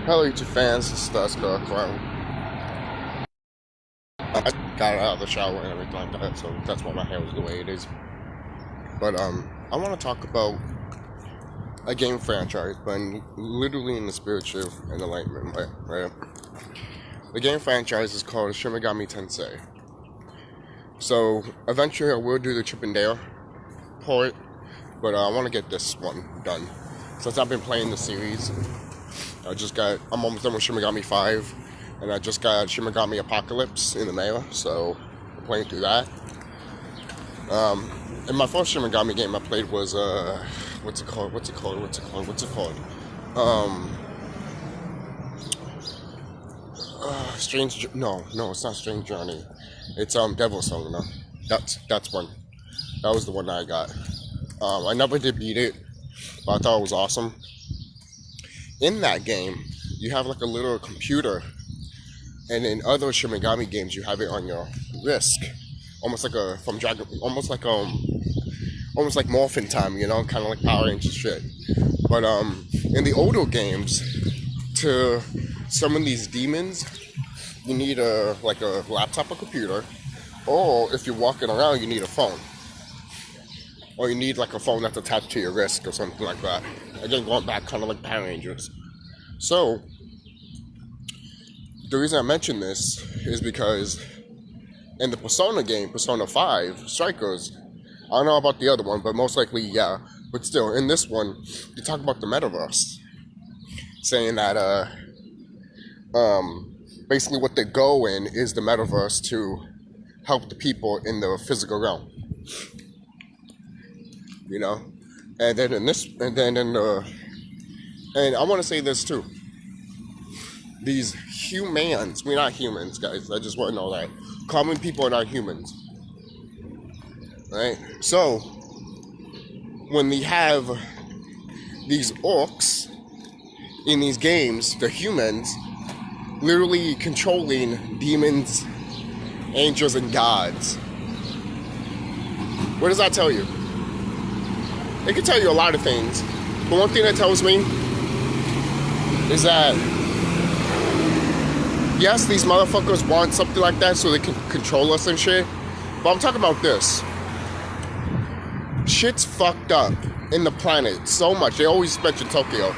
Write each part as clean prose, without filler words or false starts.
Hello YouTube fans, this is TheSkullKlown. I got out of the shower and everything like that, so that's why my hair was the way it is. But I want to talk about a game franchise, but literally in the spirit of Enlightenment, right? The game franchise is called Shin Megami Tensei. So eventually I will do the Chip and Dale port, but I want to get this one done. Since I've been playing the series, I'm almost done with Shin Megami 5, and I just got Shin Megami Apocalypse in the mail, so I'm playing through that. And my first Shin Megami game I played was, what's it called? No, it's not Strange Journey. It's, Devil's Song, That's one. That was the one that I got. I never did beat it, but I thought it was awesome. In that game, you have like a little computer, and in other Shin Megami games, you have it on your wrist, almost like almost like Morphin Time, kind of like Power Rangers shit. But in the older games, to summon these demons, you need a laptop or computer, or if you're walking around, you need a phone, or you need like a phone that's attached to your wrist or something like that. Again, going back kind of like Power Rangers. So, the reason I mention this is because in the Persona game, Persona 5, Strikers, I don't know about the other one, but most likely, yeah. But still, in this one, you talk about the metaverse. Saying that, basically what they go in is the metaverse to help the people in the physical realm. And then and I want to say this too. These humans, we're not humans, guys. I just want to know that. Common people are not humans. Right? So, when we have these orcs in these games, the humans, literally controlling demons, angels, and gods. What does that tell you? It can tell you a lot of things. But one thing that tells me is that, yes, these motherfuckers want something like that so they can control us and shit. But I'm talking about this. Shit's fucked up in the planet so much. They always mention Tokyo.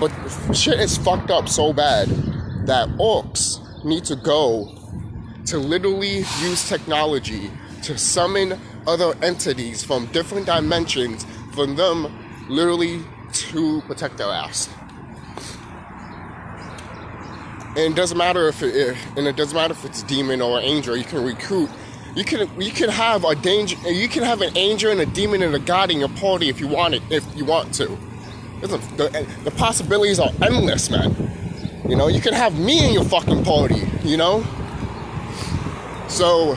But shit is fucked up so bad that orcs need to go to literally use technology to summon other entities from different dimensions for them literally to protect their ass. And it doesn't matter if it's demon or angel. You can recruit. You can have a danger. You can have an angel and a demon and a god in your party if you want it. If you want to, the possibilities are endless, man. You can have me in your fucking party. So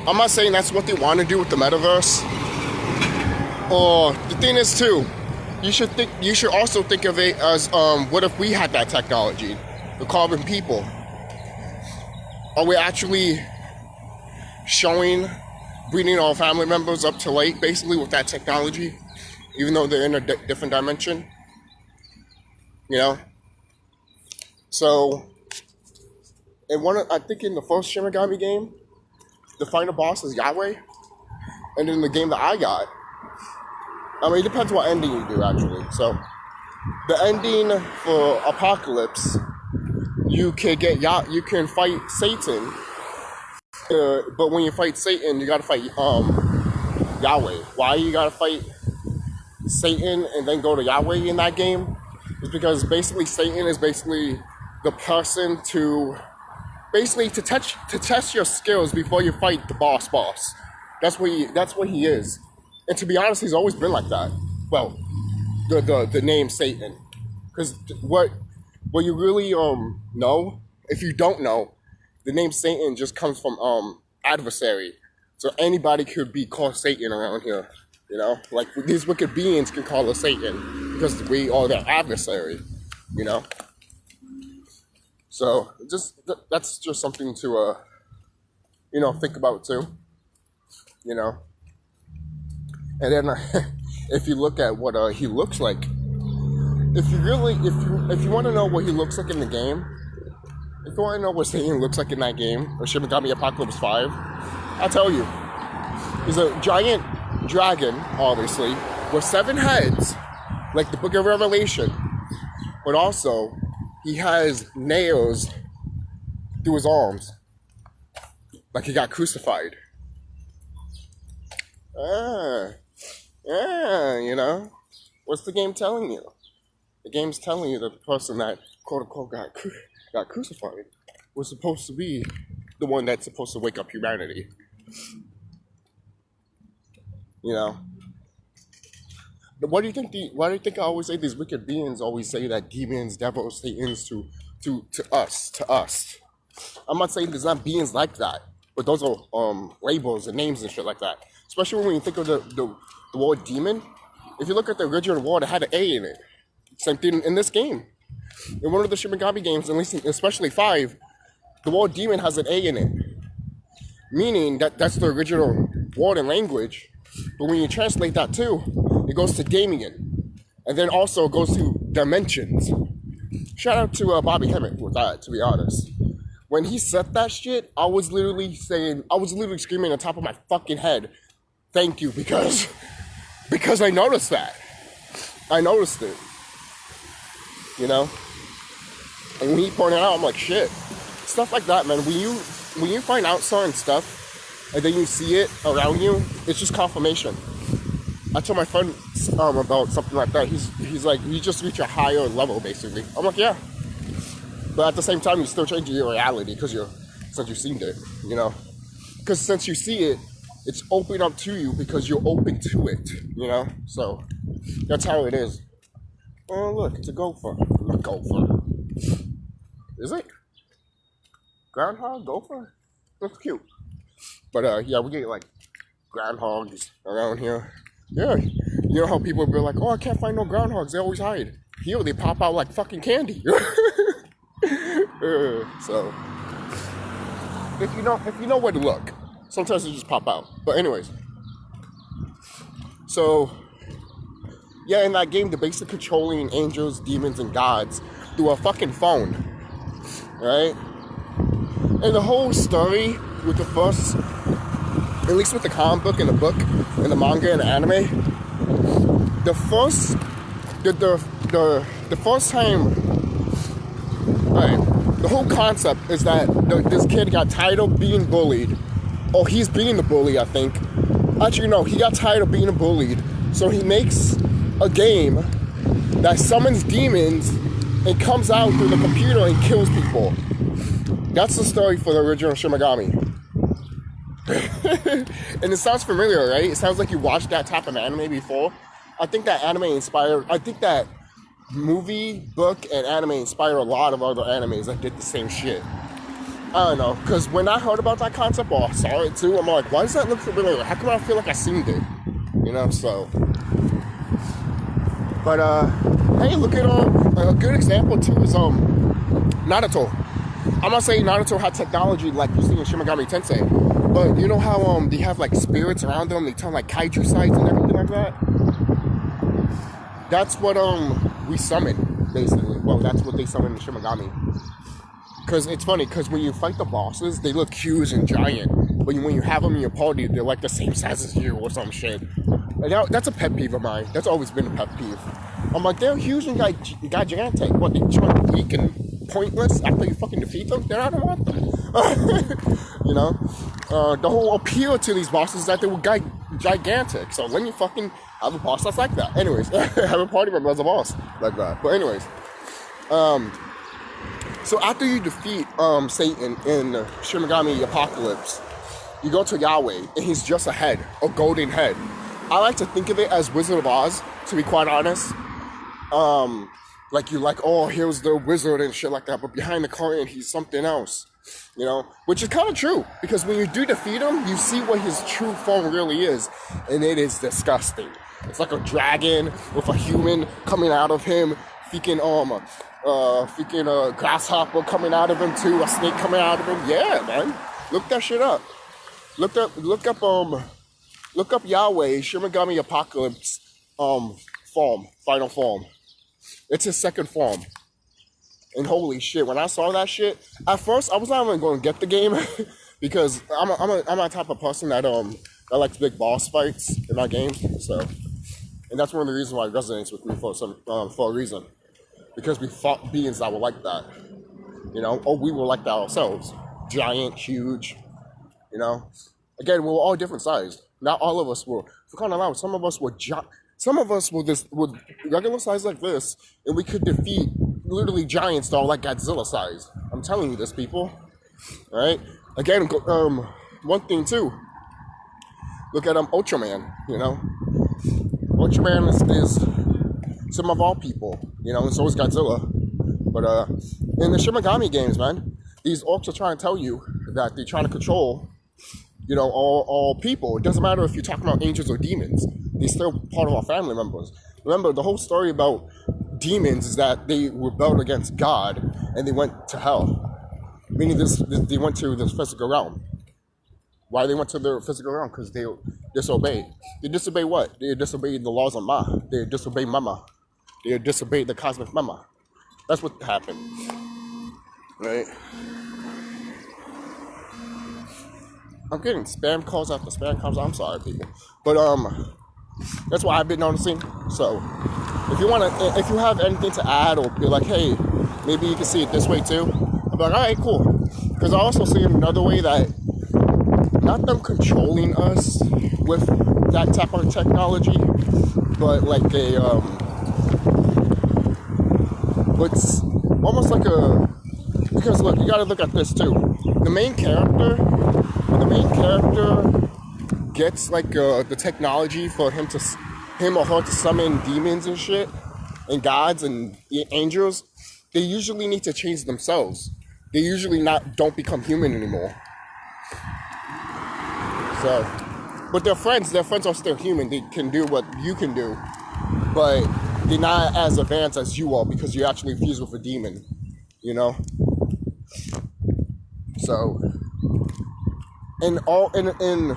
I'm not saying that's what they want to do with the metaverse. Or the thing is too, you should also think of it as what if we had that technology, the carbon people? Are we actually bringing our family members up to late basically with that technology, even though they're in a different dimension? So, I think in the first Shin Megami game, the final boss is Yahweh, and in the game that I got, it depends what ending you do, actually. So, the ending for Apocalypse, you can fight Satan, but when you fight Satan, you gotta fight Yahweh. Why you gotta fight Satan and then go to Yahweh in that game? Is because basically Satan is basically the person to test your skills before you fight the boss. That's what he is. And to be honest, he's always been like that. Well, the name Satan. Because what you really know, if you don't know, the name Satan just comes from adversary. So anybody could be called Satan around here. Like these wicked beings can call us Satan because we are their adversary. So that's just something to think about too. And then if you look at what he looks like, if you want to know what he looks like in the game, if you want to know what Satan looks like in that game, or Shin Megami Apocalypse 5, I'll tell you. He's a giant dragon, obviously, with 7 heads, like the Book of Revelation. But also, he has nails through his arms, like he got crucified. You know, what's the game telling you? The game's telling you that the person that quote unquote got crucified was supposed to be the one that's supposed to wake up humanity. You know. But why do you think I always say these wicked beings always say that demons, devils, Satans to us? I'm not saying there's not beings like that, but those are labels and names and shit like that. Especially when you think of the word demon. If you look at the original word, it had an A in it. Same thing in this game. In one of the Shin Megami games, at least especially 5, the word demon has an A in it. Meaning that's the original word and language. But when you translate that too, it goes to Damien. And then also goes to dimensions. Shout out to Bobby Hemmett with that, to be honest. When he said that shit, I was literally screaming on top of my fucking head, thank you, because I noticed that. I noticed it. You know? And when he pointed out, I'm like, shit. Stuff like that, man. When you find out certain stuff, and then you see it around you, it's just confirmation. I told my friend about something like that. He's like, you just reach a higher level, basically. I'm like, yeah. But at the same time, you're still changing your reality since you've seen it, you know? Because since you see it, it's open up to you because you're open to it, you know? So, that's how it is. Oh, look, it's a gopher. A gopher. Is it? Groundhog? Gopher? Looks cute. But, yeah, we get, like, groundhogs around here. Yeah. You know how people be like, oh, I can't find no groundhogs. They always hide. Here, they pop out like fucking candy. So, if you know where to look, sometimes they just pop out. But anyways, so yeah, in that game, they're basically controlling angels, demons, and gods through a fucking phone, right? And the whole story with the first, at least with the comic book and the book and the manga and the anime, the first time, right? The whole concept is that this kid got tired of being bullied. Oh, he's being the bully, I think. Actually, no, he got tired of being bullied. So he makes a game that summons demons and comes out through the computer and kills people. That's the story for the original Shin Megami. And it sounds familiar, right? It sounds like you watched that type of anime before. I think that movie, book, and anime inspire a lot of other animes that did the same shit. I don't know, because when I heard about that concept or saw it too, I'm like, why does that look familiar? How come I feel like I seen it? You know, so. But, hey, look at, a good example too is, Naruto. I'm not saying Naruto had technology like you see in Shin Megami Tensei, but you know how, they have, like, spirits around them, they turn, like, kaiju sites and everything like that? That's what, we summon, basically. Well, that's what they summon in Shin Megami. Because it's funny, because when you fight the bosses, they look huge and giant. But when you have them in your party, they're like the same size as you or some shit. And that's a pet peeve of mine. That's always been a pet peeve. I'm like, they're huge and gigantic. What, they turn weak and pointless after you fucking defeat them? Then I don't want them. You know? The whole appeal to these bosses is that they were gigantic. So when you fucking have a boss that's like that. Anyways, have a party member as a boss like that. But anyways, so after you defeat Satan in Shin Megami Apocalypse, you go to Yahweh, and he's just a head, a golden head. I like to think of it as Wizard of Oz, to be quite honest. Like you're like, oh, here's the wizard and shit like that, but behind the curtain, he's something else. You know, which is kind of true, because when you do defeat him, you see what his true form really is, and it is disgusting. It's like a dragon with a human coming out of him, freaking grasshopper coming out of him too, a snake coming out of him. Yeah, man, look that shit up. Look up Yahweh Shin Megami Apocalypse final form. It's his second form. And holy shit, when I saw that shit, at first I was not even going to get the game because I'm that type of person that likes big boss fights in my games. So, and that's one of the reasons why it resonates with me for a reason, because we fought beings that were like that, you know, or we were like that ourselves, giant, huge, you know. Again, we were all different sized. Not all of us were. For crying out loud, some of us were with regular size like this, and we could defeat literally giants that are like Godzilla size. I'm telling you this, people. All right. Again, one thing too. Look at Ultraman. You know, Ultraman is some of our people. You know, and so is Godzilla. But in the Shin Megami games, man, these orcs are trying to tell you that they're trying to control, you know, all people. It doesn't matter if you're talking about angels or demons. They're still part of our family members. Remember, the whole story about demons is that they rebelled against God and they went to hell. Meaning they went to this physical realm. Why they went to the physical realm? Because they disobeyed. They disobeyed what? They disobeyed the laws of Ma. They disobeyed Mama. They disobeyed the cosmic Mama. That's what happened. Right? I'm getting spam calls after spam calls. I'm sorry, people. But that's what I've been noticing. So if you have anything to add, or be like, hey, maybe you can see it this way too, I'll be like, all right, cool. Because I also see another way that not them controlling us with that type of technology, but like it's almost like because look, you got to look at this too. The main character gets like the technology for him or her to summon demons and shit, and gods and angels. They usually need to change themselves. They usually don't become human anymore. So, but their friends are still human. They can do what you can do, but they're not as advanced as you are because you actually fused with a demon, you know. So, and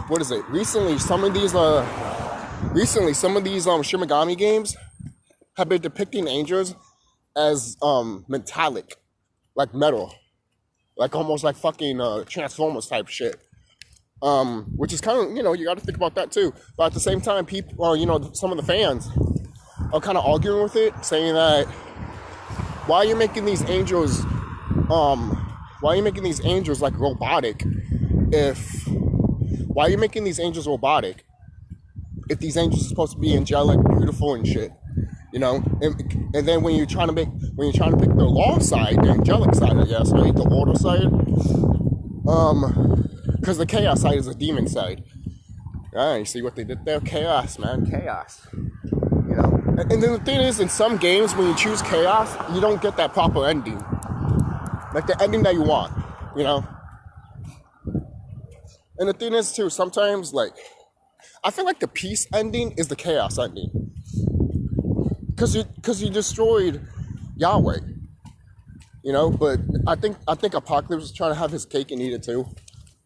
what is it? Recently, some of these Shin Megami games have been depicting angels as metallic, like metal, like almost like fucking Transformers type shit. Which is kind of, you know, you got to think about that too. But at the same time, people, you know, some of the fans are kind of arguing with it, saying that why are you making these angels like robotic? Why are you making these angels robotic if these angels are supposed to be angelic, beautiful, and shit? You know, and then when you're trying to pick the law side, the angelic side, I guess, right, the order side, because the chaos side is a demon side. Ah, you see what they did there? Chaos, man, chaos. You know, and then the thing is, in some games, when you choose chaos, you don't get that proper ending, like the ending that you want. You know. And the thing is too, sometimes like I feel like the peace ending is the chaos ending. Cause you destroyed Yahweh. You know, but I think Apocalypse is trying to have his cake and eat it too.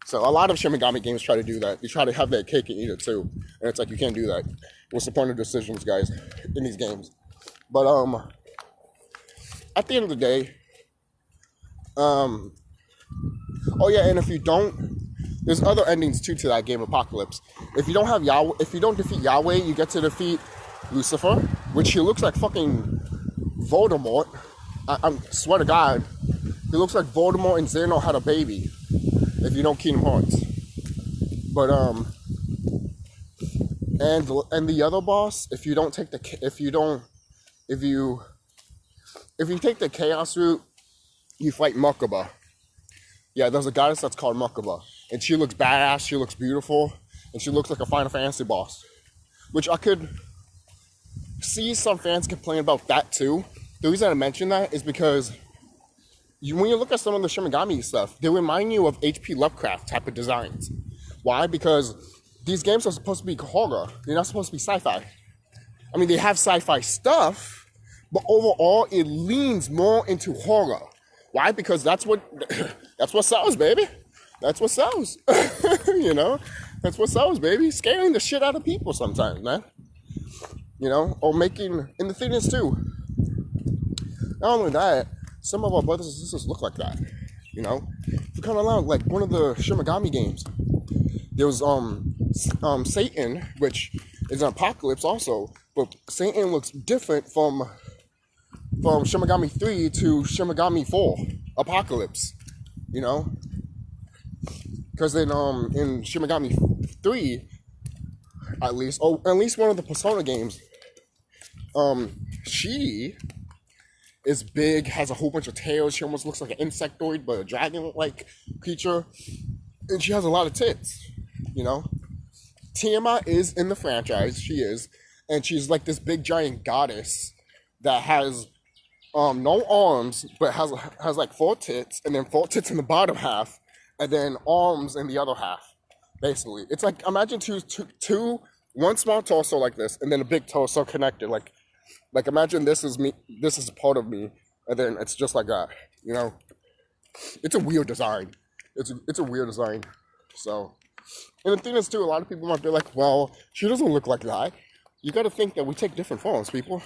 So a lot of Shin Megami games try to do that. They try to have that cake and eat it too. And it's like, you can't do that. What's the point of decisions, guys, in these games? But at the end of the day, oh yeah, and if you don't, there's other endings too to that game, Apocalypse. If you don't have Yahweh, if you don't defeat Yahweh, you get to defeat Lucifer, which he looks like fucking Voldemort. I swear to God, he looks like Voldemort and Xeno had a baby. If you don't Kingdom Hearts, but and the other boss, if you take the chaos route, you fight Merkaba. Yeah, there's a goddess that's called Merkaba, and she looks badass. She looks beautiful, and she looks like a Final Fantasy boss, which I could see some fans complain about that too. The reason I mention that is because when you look at some of the Shin Megami stuff, they remind you of H.P. Lovecraft type of designs. Why? Because these games are supposed to be horror. They're not supposed to be sci-fi. I mean, they have sci-fi stuff, but overall, it leans more into horror. Why? Because that's what sells, baby. That's what sells. You know? That's what sells, baby. Scaring the shit out of people sometimes, man. You know? Or making... And the thing is, too, Not only that, some of our brothers and sisters look like that. You know, if you come around like one of the Shin Megami games, there was Satan, which is an apocalypse also, but Satan looks different from Shin Megami 3 to Shin Megami 4 Apocalypse. You know, because in Shin Megami 3, at least one of the Persona games, she is big, has a whole bunch of tails. She almost looks like an insectoid, but a dragon-like creature. And she has a lot of tits, you know? Tiamat is in the franchise, she is. And she's like this big giant goddess that has no arms, but has like 4 tits, and then 4 tits in the bottom half, and then arms in the other half, basically. It's like, imagine one small torso like this, and then a big torso connected, like imagine this is me, this is a part of me, and then it's just like that, you know? It's a weird design. It's a weird design. So, and the thing is too, a lot of people might be like, well, she doesn't look like that. You gotta think that we take different forms, people.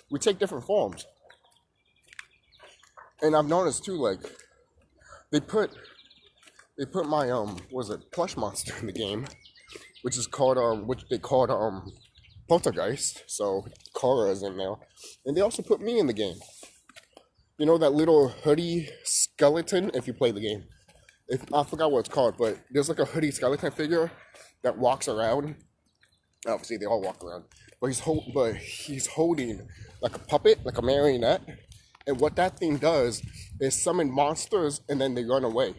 We take different forms. And I've noticed too, like, they put my, plush monster in the game, which is called, which they called, Poltergeist, so Korra is in there. And they also put me in the game. You know that little hoodie skeleton, if you play the game. I forgot what it's called, but there's like a hoodie skeleton figure that walks around. Obviously, they all walk around. But he's holding like a puppet, like a marionette. And what that thing does is summon monsters and then they run away.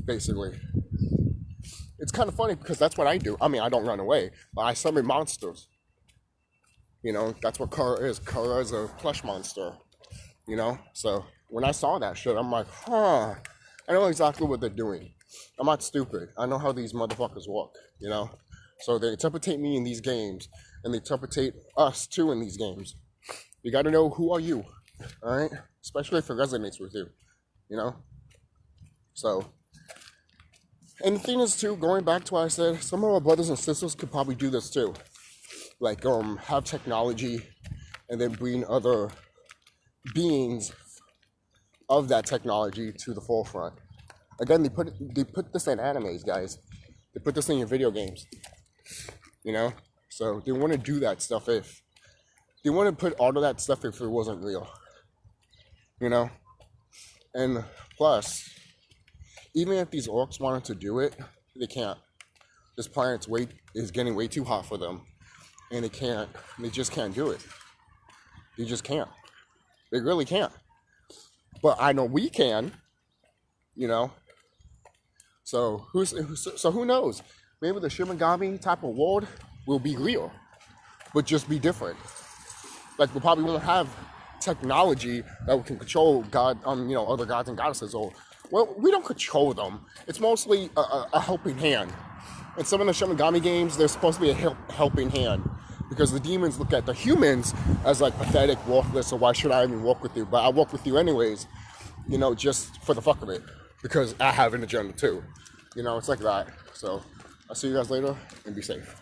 Basically. It's kind of funny because that's what I do. I mean, I don't run away, but I summon monsters. You know, that's what Korra is. Korra is a plush monster. You know? So, when I saw that shit, I'm like, huh. I know exactly what they're doing. I'm not stupid. I know how these motherfuckers work, you know? So, they interpretate me in these games, and they interpretate us, too, in these games. You gotta know, who are you? Alright? Especially if it resonates with you. You know? So... And the thing is, too, going back to what I said, some of our brothers and sisters could probably do this, too. Like, have technology and then bring other beings of that technology to the forefront. Again, they put this in animes, guys. They put this in your video games. You know? So, they want to do that stuff if... They want to put all of that stuff if it wasn't real. You know? And plus... Even if these orcs wanted to do it, they can't. This planet is getting way too hot for them. And they can't. They just can't do it. They just can't. They really can't. But I know we can. You know? So who knows? Maybe the Shin Megami type of world will be real. But just be different. Like, we probably won't have technology that we can control other gods and goddesses, or... Well, we don't control them. It's mostly a helping hand. In some of the Shin Megami games, there's supposed to be a helping hand. Because the demons look at the humans as like pathetic, worthless, so why should I even work with you? But I work with you anyways, you know, just for the fuck of it. Because I have an agenda too. You know, it's like that. So, I'll see you guys later, and be safe.